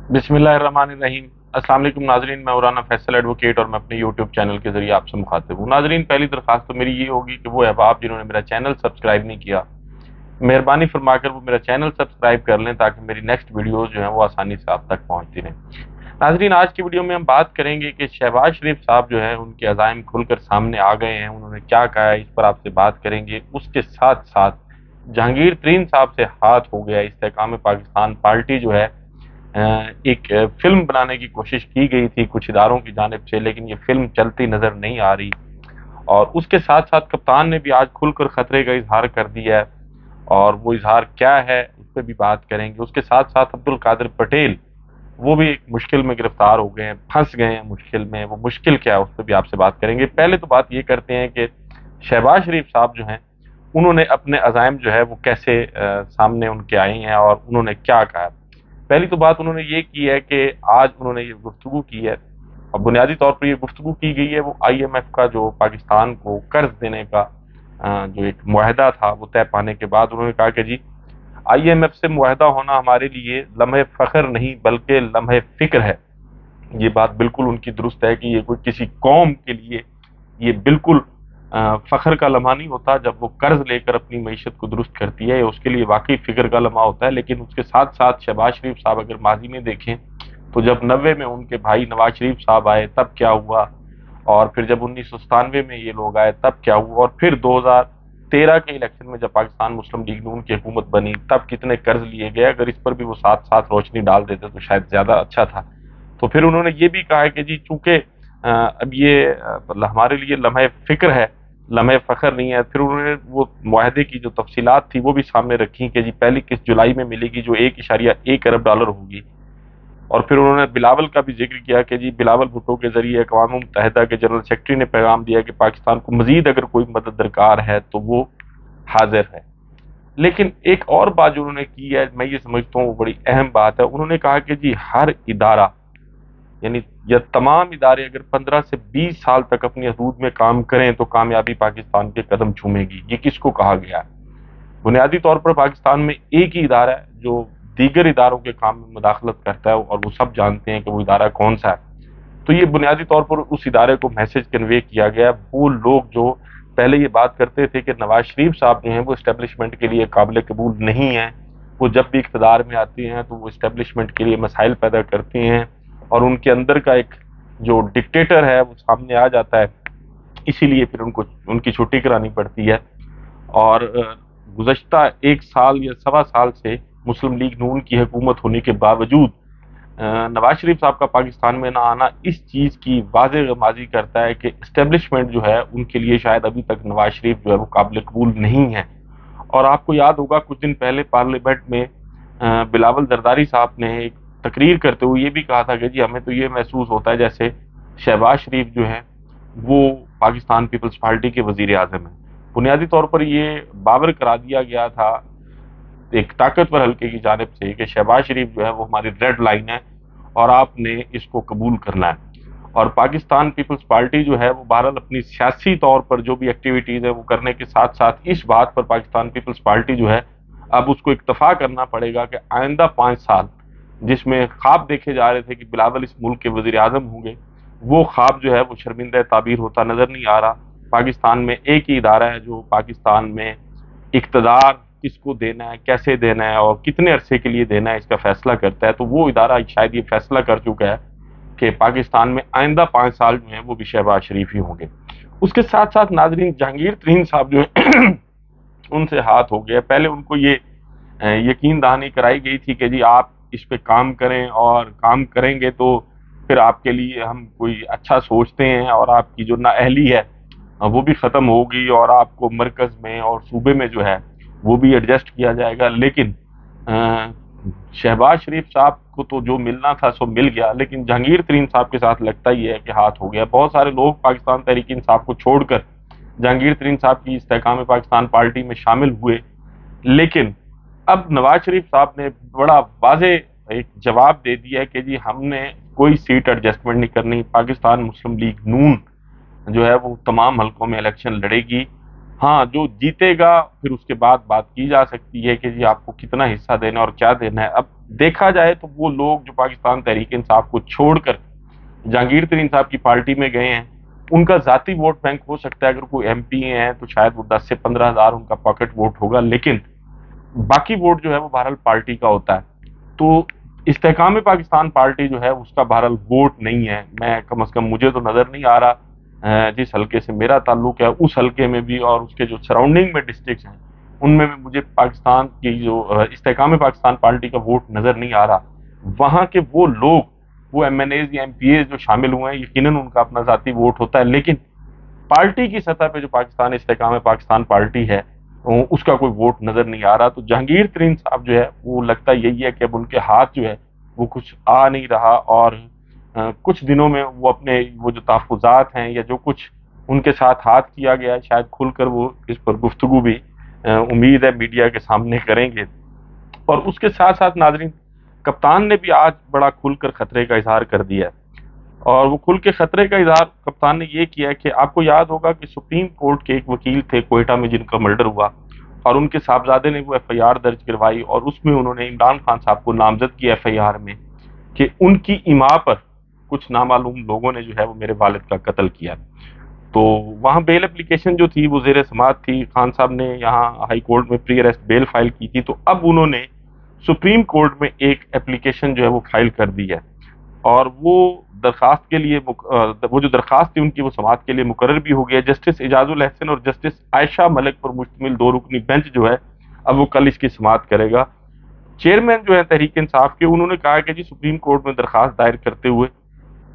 बिस्मिल्लाहिर्रहमानिर्रहीम। अस्सलाम वालेकुम नाजरीन, मैं मौलाना फैसल एडवोकेट और मैं अपने यूट्यूब चैनल के जरिए आपसे मुखातिब हूँ। नाजरीन, पहली दरख्वास्त तो मेरी ये होगी कि वो अहबाब जिन्होंने मेरा चैनल सब्सक्राइब नहीं किया, मेहरबानी फरमाकर वो मेरा चैनल सब्सक्राइब कर लें ताकि मेरी नेक्स्ट वीडियोज़ जो हैं वो आसानी से आप तक पहुँचती रहें। नाजरीन, आज की वीडियो में हम बात करेंगे कि शहबाज शरीफ साहब जो हैं उनके अज़ाइम खुलकर सामने आ गए हैं, उन्होंने क्या कहा है इस पर आपसे बात करेंगे। उसके साथ साथ जहांगीर तरीन साहब से हाथ हो गया, इस्तेकाम पाकिस्तान पार्टी जो है एक फिल्म बनाने की कोशिश की गई थी कुछ इदारों की जानिब से, लेकिन ये फिल्म चलती नजर नहीं आ रही। और उसके साथ साथ कप्तान ने भी आज खुलकर खतरे का इजहार कर दिया है, और वो इजहार क्या है उस पर भी बात करेंगे। उसके साथ साथ अब्दुल कादिर पटेल वो भी एक मुश्किल में गिरफ्तार हो गए हैं, फंस गए हैं मुश्किल में। वो मुश्किल क्या है उस पर भी आपसे बात करेंगे। पहले तो बात ये करते हैं कि शहबाज शरीफ साहब जो हैं उन्होंने अपने अज़ाइम जो है वो कैसे सामने उनके आए हैं और उन्होंने क्या कहा है। पहली तो बात उन्होंने ये की है कि आज उन्होंने ये गुफ्तगू की है, और बुनियादी तौर पर ये गुफ्तगू की गई है वो IMF का जो पाकिस्तान को कर्ज देने का जो एक मुआहदा था वो तय पाने के बाद उन्होंने कहा कि जी IMF से मुआहदा होना हमारे लिए लम्हे फ़ख्र नहीं बल्कि लम्हे फ़िक्र है। ये बात बिल्कुल उनकी दुरुस्त है कि ये कोई किसी कौम के लिए ये बिल्कुल फ़ख्र का लम्हा नहीं होता जब वो कर्ज लेकर अपनी मईशत को दुरुस्त करती है, उसके लिए वाकई फ़िक्र का लम्हा होता है। लेकिन उसके साथ साथ शहबाज शरीफ साहब अगर माजी में देखें तो जब 90 में उनके भाई नवाज शरीफ साहब आए तब क्या हुआ, और फिर जब 1997 में ये लोग आए तब क्या हुआ, और फिर 2013 के इलेक्शन में जब पाकिस्तान मुस्लिम लीग नून की हुकूमत बनी तब कितने कर्ज लिए गए। अगर इस पर भी वो साथ साथ रोशनी डाल देते तो शायद ज्यादा अच्छा था। तो फिर उन्होंने ये भी कहा है कि जी चूंकि अब ये हमारे लिए लम्हे फिक्र है, लम्हे फख्र नहीं है। फिर उन्होंने वो मुआहदे की जो तफसीलात थी वो भी सामने रखी कि जी पहली किस्त जुलाई में मिलेगी जो $1.1 अरब होगी। और फिर उन्होंने बिलावल का भी जिक्र किया कि जी बिलावल भुट्टो के जरिए अक़वाम मुत्तहिदा के जनरल सेक्रेटरी ने पैगाम दिया कि पाकिस्तान को मजीद अगर कोई मदद दरकार है तो वो हाजिर है। लेकिन एक और बात जो उन्होंने की है मैं ये समझता हूँ वो बड़ी अहम बात है। उन्होंने कहा कि जी हर इदारा यानी या तमाम इदारे अगर 15 से 20 साल तक अपनी हदूद में काम करें तो कामयाबी पाकिस्तान के कदम चूमेगी। ये किसको कहा गया है? बुनियादी तौर पर पाकिस्तान में एक ही इदारा है जो दीगर इदारों के काम में मुदाखलत करता है, और वो सब जानते हैं कि वो इदारा कौन सा है। तो ये बुनियादी तौर पर उस इदारे को मैसेज कन्वे किया गया। वो लोग जो पहले ये बात करते थे कि नवाज शरीफ साहब जो हैं वो इस्टेब्लिशमेंट के लिए काबिल कबूल नहीं है, वो जब भी इक़्तिदार में आती हैं तो वो इस्टेब्लिशमेंट के लिए मसाइल पैदा करती हैं और उनके अंदर का एक जो डिक्टेटर है वो सामने आ जाता है, इसीलिए फिर उनको उनकी छुट्टी करानी पड़ती है। और गुज़श्ता 1 साल या सवा साल से मुस्लिम लीग नून की हुकूमत होने के बावजूद नवाज शरीफ साहब का पाकिस्तान में ना आना इस चीज़ की वाज़ेह गमाज़ी करता है कि इस्टेब्लिशमेंट जो है उनके लिए शायद अभी तक नवाज शरीफ जो है वो काबिल कबूल नहीं है। और आपको याद होगा कुछ दिन पहले पार्लियामेंट में बिलावल जरदारी साहब ने एक तकरीर करते हुए ये भी कहा था कि जी हमें तो ये महसूस होता है जैसे शहबाज शरीफ जो है वो पाकिस्तान पीपल्स पार्टी के वजीर आज़म हैं। बुनियादी तौर पर ये बावर करा दिया गया था एक ताकतवर हल्के की जानिब से कि शहबाज शरीफ जो है वो हमारी रेड लाइन है और आपने इसको कबूल करना है। और पाकिस्तान पीपल्स पार्टी जो है वो बहरहाल अपनी सियासी तौर पर जो भी एक्टिविटीज़ है वो करने के साथ साथ इस बात पर पाकिस्तान पीपल्स पार्टी जो है अब उसको इत्तफा करना पड़ेगा कि आइंदा 5 साल जिसमें ख्वाब देखे जा रहे थे कि बिलावल इस मुल्क के वजीर आज़म होंगे, वो ख्वाब जो है वो शर्मिंदा ताबीर होता नज़र नहीं आ रहा। पाकिस्तान में एक ही इदारा है जो पाकिस्तान में इक़्तिदार किसको देना है, कैसे देना है और कितने अरसे के लिए देना है इसका फैसला करता है। तो वो इदारा शायद ये फैसला कर चुका है कि पाकिस्तान में आइंदा 5 साल जो है वो भी शहबाज शरीफ ही होंगे। उसके साथ साथ नाजरीन जहांगीर तरीन साहब जो है उनसे हाथ हो गया। पहले उनको ये यकीन दहानी कराई गई थी कि जी आप इस पे काम करें और काम करेंगे तो फिर आपके लिए हम कोई अच्छा सोचते हैं और आपकी जो नाअहली है वो भी ख़त्म होगी और आपको मरकज़ में और सूबे में जो है वो भी एडजस्ट किया जाएगा। लेकिन शहबाज शरीफ साहब को तो जो मिलना था सो मिल गया, लेकिन जहांगीर तरीन साहब के साथ लगता ही है कि हाथ हो गया। बहुत सारे लोग पाकिस्तान तहरीक इंसाफ को छोड़कर जहांगीर तरीन साहब की इस्तेकाम पाकिस्तान पार्टी में शामिल हुए, लेकिन अब नवाज शरीफ साहब ने बड़ा वाज़े एक जवाब दे दिया है कि जी हमने कोई सीट एडजस्टमेंट नहीं करनी। पाकिस्तान मुस्लिम लीग नून जो है वो तमाम हलकों में इलेक्शन लड़ेगी ہاں جو جیتے گا پھر اس کے بعد بات کی جا سکتی ہے کہ جی آپ کو کتنا حصہ دینا ہے اور کیا دینا ہے۔ اب دیکھا جائے تو وہ لوگ جو پاکستان تحریک انصاف کو چھوڑ کر جہانگیر ترین صاحب کی پارٹی میں گئے ہیں، ان کا ذاتی ووٹ بینک ہو سکتا ہے، اگر کوئی ایم پی ہیں تو شاید وہ 10 سے 15 ہزار ان کا پاکٹ ووٹ ہوگا، لیکن باقی ووٹ جو ہے وہ بہرحال پارٹی کا ہوتا ہے۔ تو استحکام پاکستان پارٹی جو ہے اس کا بہرحال ووٹ نہیں ہے، میں کم از کم مجھے تو نظر نہیں آ رہا جس حلقے سے میرا تعلق ہے اس حلقے میں بھی اور اس کے جو سراؤنڈنگ میں ڈسٹرکٹس ہیں ان میں بھی مجھے پاکستان کی جو استحکام پاکستان پارٹی کا ووٹ نظر نہیں آ رہا۔ وہاں کے وہ لوگ، وہ ایم این ایز یا ایم پی ایز جو شامل ہوئے ہیں، یقیناً ان کا اپنا ذاتی ووٹ ہوتا ہے، لیکن پارٹی کی سطح پہ جو پاکستان استحکام پاکستان پارٹی ہے اس کا کوئی ووٹ نظر نہیں آ رہا۔ تو جہانگیر ترین صاحب جو ہے وہ لگتا یہی ہے کہ اب ان کے ہاتھ جو ہے وہ کچھ آ نہیں رہا، اور کچھ دنوں میں وہ اپنے وہ جو تحفظات ہیں یا جو کچھ ان کے ساتھ ہاتھ کیا گیا ہے شاید کھل کر وہ اس پر گفتگو بھی امید ہے میڈیا کے سامنے کریں گے۔ اور اس کے ساتھ ساتھ ناظرین، کپتان نے بھی آج بڑا کھل کر خطرے کا اظہار کر دیا ہے، اور وہ کھل کے خطرے کا اظہار کپتان نے یہ کیا ہے کہ آپ کو یاد ہوگا کہ سپریم کورٹ کے ایک وکیل تھے کوئٹہ میں جن کا مرڈر ہوا، اور ان کے صاحبزادے نے وہ ایف آئی آر درج کروائی، اور اس میں انہوں نے عمران خان صاحب کو نامزد کیا ایف آئی آر میں کہ ان کی اما پر کچھ نامعلوم لوگوں نے جو ہے وہ میرے والد کا قتل کیا۔ تو وہاں بیل اپلیکیشن جو تھی وہ زیر سماعت تھی، خان صاحب نے یہاں ہائی کورٹ میں پری اریسٹ بیل فائل کی تھی، تو اب انہوں نے سپریم کورٹ میں ایک اپلیکیشن جو ہے وہ فائل کر دی ہے، اور وہ درخواست کے لیے وہ جو درخواست تھی ان کی وہ سماعت کے لیے مقرر بھی ہو گیا۔ جسٹس اعجاز الحسن اور جسٹس عائشہ ملک پر مشتمل 2 رکنی بینچ جو ہے اب وہ کل اس کی سماعت کرے گا۔ چیئرمین جو ہے تحریک انصاف کے، انہوں نے کہا کہ جی سپریم کورٹ میں درخواست دائر کرتے ہوئے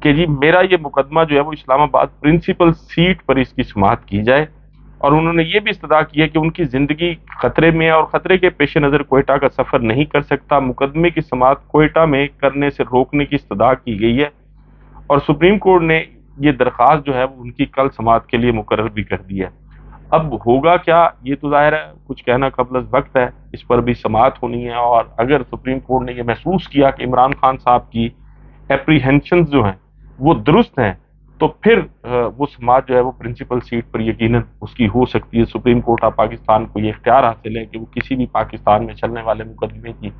کہ جی میرا یہ مقدمہ جو ہے وہ اسلام آباد پرنسپل سیٹ پر اس کی سماعت کی جائے، اور انہوں نے یہ بھی استدعا کی ہے کہ ان کی زندگی خطرے میں ہے اور خطرے کے پیش نظر کوئٹہ کا سفر نہیں کر سکتا، مقدمے کی سماعت کوئٹہ میں کرنے سے روکنے کی استدعا کی گئی ہے، اور سپریم کورٹ نے یہ درخواست جو ہے وہ ان کی کل سماعت کے لیے مقرر بھی کر دی ہے۔ اب ہوگا کیا یہ تو ظاہر ہے کچھ کہنا قبل از وقت ہے، اس پر بھی سماعت ہونی ہے، اور اگر سپریم کورٹ نے یہ محسوس کیا کہ عمران خان صاحب کی اپریہنشنز جو ہیں وہ درست ہیں تو پھر وہ سماعت جو ہے وہ پرنسپل سیٹ پر یقیناً اس کی ہو سکتی ہے۔ سپریم کورٹ آف پاکستان کو یہ اختیار حاصل ہے کہ وہ کسی بھی پاکستان میں چلنے والے مقدمے کی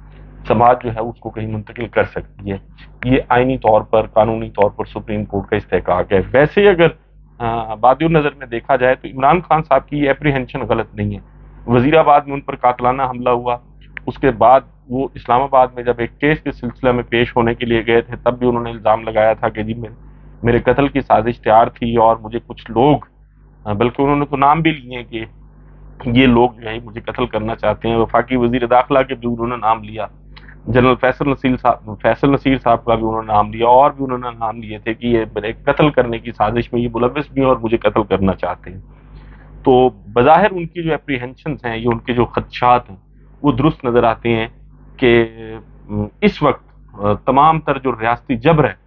سماعت جو ہے اس کو کہیں منتقل کر سکتی ہے۔ یہ آئینی طور پر، قانونی طور پر سپریم کورٹ کا استحقاق ہے۔ ویسے اگر بادی النظر میں دیکھا جائے تو عمران خان صاحب کی یہ اپریہنشن غلط نہیں ہے۔ وزیر آباد میں ان پر قاتلانہ حملہ ہوا، اس کے بعد وہ اسلام آباد میں جب ایک کیس کے سلسلہ میں پیش ہونے کے لیے گئے تھے تب بھی انہوں نے الزام لگایا تھا کہ جی میرے قتل کی سازش تیار تھی، اور مجھے کچھ لوگ، بلکہ انہوں نے تو نام بھی لیے کہ یہ لوگ جو ہے مجھے قتل کرنا چاہتے ہیں۔ وفاقی وزیر داخلہ کے بھی انہوں نے نام لیا، جنرل فیصل نصیر صاحب کا بھی انہوں نے نام لیا، اور بھی انہوں نے نام لیے تھے کہ یہ میرے قتل کرنے کی سازش میں یہ ملوث بھی ہیں اور مجھے قتل کرنا چاہتے ہیں۔ تو بظاہر ان کی جو اپریہنشنز ہیں، یہ ان کے جو خدشات ہیں وہ درست نظر آتے ہیں کہ اس وقت تمام تر جو ریاستی جبر ہے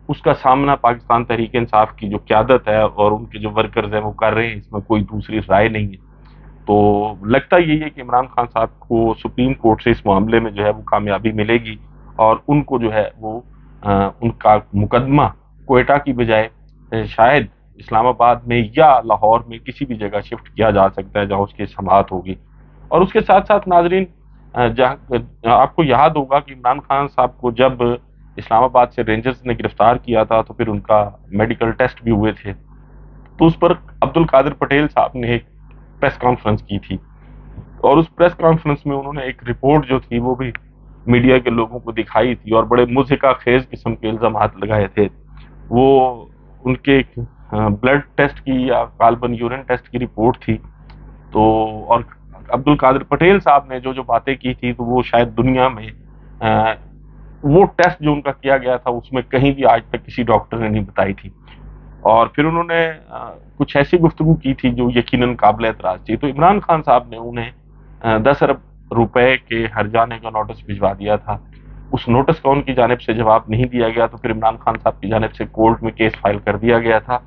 اس کا سامنا پاکستان تحریک انصاف کی جو قیادت ہے اور ان کے جو ورکرز ہیں وہ کر رہے ہیں، اس میں کوئی دوسری رائے نہیں ہے۔ تو لگتا یہی ہے کہ عمران خان صاحب کو سپریم کورٹ سے اس معاملے میں جو ہے وہ کامیابی ملے گی، اور ان کو جو ہے وہ ان کا مقدمہ کوئٹہ کی بجائے شاید اسلام آباد میں یا لاہور میں کسی بھی جگہ شفٹ کیا جا سکتا ہے جہاں اس کی سماعت ہوگی۔ اور اس کے ساتھ ساتھ ناظرین، آپ کو یاد ہوگا کہ عمران خان صاحب کو جب اسلام آباد سے رینجرز نے گرفتار کیا تھا تو پھر ان کا میڈیکل ٹیسٹ بھی ہوئے تھے، تو اس پر عبد القادر پٹیل صاحب نے ایک پریس کانفرنس کی تھی، اور اس پریس کانفرنس میں انہوں نے ایک رپورٹ جو تھی وہ بھی میڈیا کے لوگوں کو دکھائی تھی، اور بڑے مضحکہ خیز قسم کے الزامات لگائے تھے۔ وہ ان کے بلڈ ٹیسٹ کی یا غالباً یورین ٹیسٹ کی رپورٹ تھی، تو اور عبد القادر پٹیل صاحب نے جو باتیں کی تھی تو وہ شاید دنیا میں وہ ٹیسٹ جو ان کا کیا گیا تھا اس میں کہیں بھی آج تک کسی ڈاکٹر نے نہیں بتائی تھی، اور پھر انہوں نے کچھ ایسی گفتگو کی تھی جو یقیناً قابل اعتراض تھی۔ تو عمران خان صاحب نے انہیں 10 ارب روپے کے ہرجانے کا نوٹس بھجوا دیا تھا، اس نوٹس کا ان کی جانب سے جواب نہیں دیا گیا، تو پھر عمران خان صاحب کی جانب سے کورٹ میں کیس فائل کر دیا گیا تھا،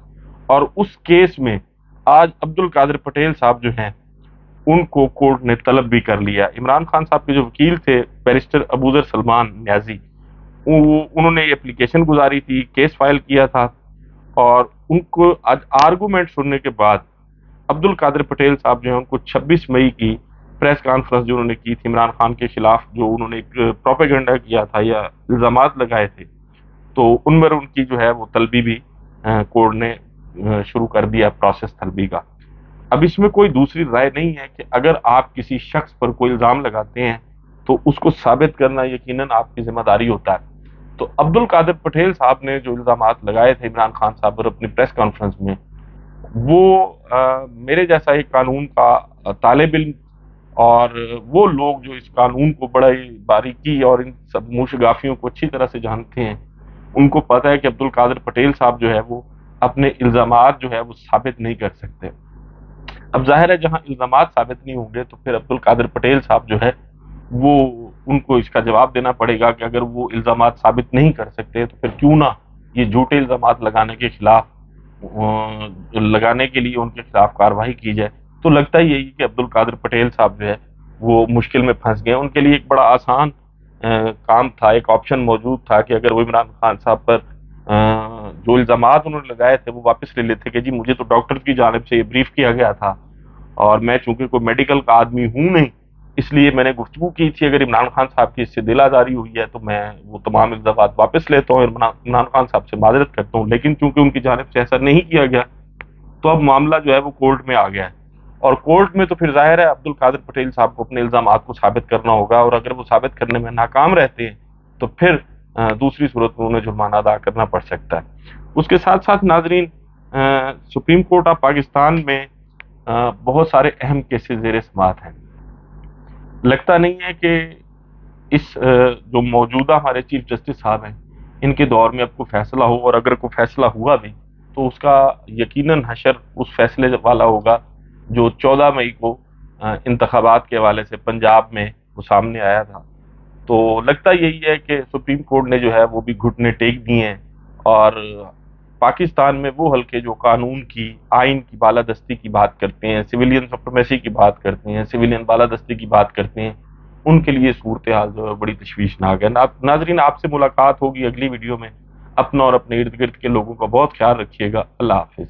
اور اس کیس میں آج عبد القادر پٹیل صاحب جو ہیں ان کو کورٹ نے طلب بھی کر لیا۔ عمران خان صاحب کے جو وکیل تھے بیرسٹر ابوذر سلمان نیازی، انہوں نے یہ اپلیکیشن گزاری تھی، کیس فائل کیا تھا، اور ان کو آرگومنٹ سننے کے بعد अब्दुल कादिर पटेल साहब जो हैं उनको 26 मई की प्रेस कॉन्फ्रेंस जो उन्होंने की थी इमरान खान के खिलाफ, जो उन्होंने एक प्रोपेगेंडा किया था या इल्जामात लगाए थे, तो उनमें उनकी जो है वो तलबी भी कोर्ट ने शुरू कर दिया प्रोसेस तलबी का। अब इसमें कोई दूसरी राय नहीं है कि अगर आप किसी शख्स पर कोई इल्ज़ाम लगाते हैं तो उसको साबित करना यकीनन आपकी जिम्मेदारी होता है। तो अब्दुल कादिर पटेल साहब ने जो इल्ज़ामात लगाए थे इमरान खान साहब पर अपनी प्रेस कॉन्फ्रेंस में, वो मेरे जैसा एक कानून का तालिब इल्म और वो लोग जो इस कानून को बड़ा ही बारीकी और इन सब मूशगाफियों को अच्छी तरह से जानते हैं, उनको पता है कि अब्दुल कादिर पटेल साहब जो है वो अपने इल्ज़ामात जो है वो साबित नहीं कर सकते। अब जाहिर है जहां इल्ज़ामात साबित नहीं होंगे तो फिर अब्दुल कादिर पटेल साहब जो है वो उनको इसका जवाब देना पड़ेगा कि अगर वो इल्ज़ामात साबित नहीं कर सकते तो फिर क्यों ना ये झूठे इल्ज़ामात लगाने के खिलाफ लगाने के लिए उनके खिलाफ कार्रवाई की जाए। तो लगता ही यही कि अब्दुल कादिर पटेल साहब जो है वो मुश्किल में फंस गए। उनके लिए एक बड़ा आसान काम था, एक ऑप्शन मौजूद था कि अगर वो इमरान खान साहब पर जो इल्ज़ामात उन्होंने लगाए थे वो वापस ले लेते कि जी मुझे तो डॉक्टर की जानिब से ये ब्रीफ किया गया था और मैं चूंकि कोई मेडिकल का आदमी हूं नहीं, इसलिए मैंने गुफ्तगू की थी, अगर इमरान खान साहब की इससे दिल आज़ारी हुई है तो मैं वो तमाम इल्ज़ामात वापस लेता हूँ, इमरान खान साहब से माजरत करता हूँ। लेकिन चूंकि उनकी जानिब से ऐसा नहीं किया गया तो अब मामला जो है वो कोर्ट में आ गया है और कोर्ट में तो फिर जाहिर है अब्दुल कादिर पटेल साहब को अपने इल्ज़ामात को साबित करना होगा और अगर वो साबित करने में नाकाम रहते हैं तो फिर दूसरी सूरत में उन्हें जुर्माना अदा करना पड़ सकता है। उसके साथ साथ नाजरीन, सुप्रीम कोर्ट ऑफ पाकिस्तान में बहुत सारे अहम केसेस ज़ेर समाअत हैं। लगता नहीं है कि इस जो मौजूदा हमारे चीफ जस्टिस साहब हैं इनके दौर में अब कोई फैसला हो, और अगर कोई फैसला हुआ भी तो उसका यकीनन हशर उस फैसले वाला होगा जो 14 मई को इंतखाबात के हवाले से पंजाब में वो सामने आया था। तो लगता यही है कि सुप्रीम कोर्ट ने जो है वो भी घुटने टेक दिए हैं और पाकिस्तान में वो हल्के जो कानून की, आइन की बालादस्ती की बात करते हैं, सिविलियन सुप्रीमेसी की बात करते हैं, सिविलियन बालादस्ती की बात करते हैं, उनके लिए सूरत हाल जो है बड़ी तशवीशनाक है। नाजरीन, आपसे मुलाकात होगी अगली वीडियो में। अपना और अपने इर्द गिर्द के लोगों का बहुत ख्याल रखिएगा। अल्लाह हाफिज।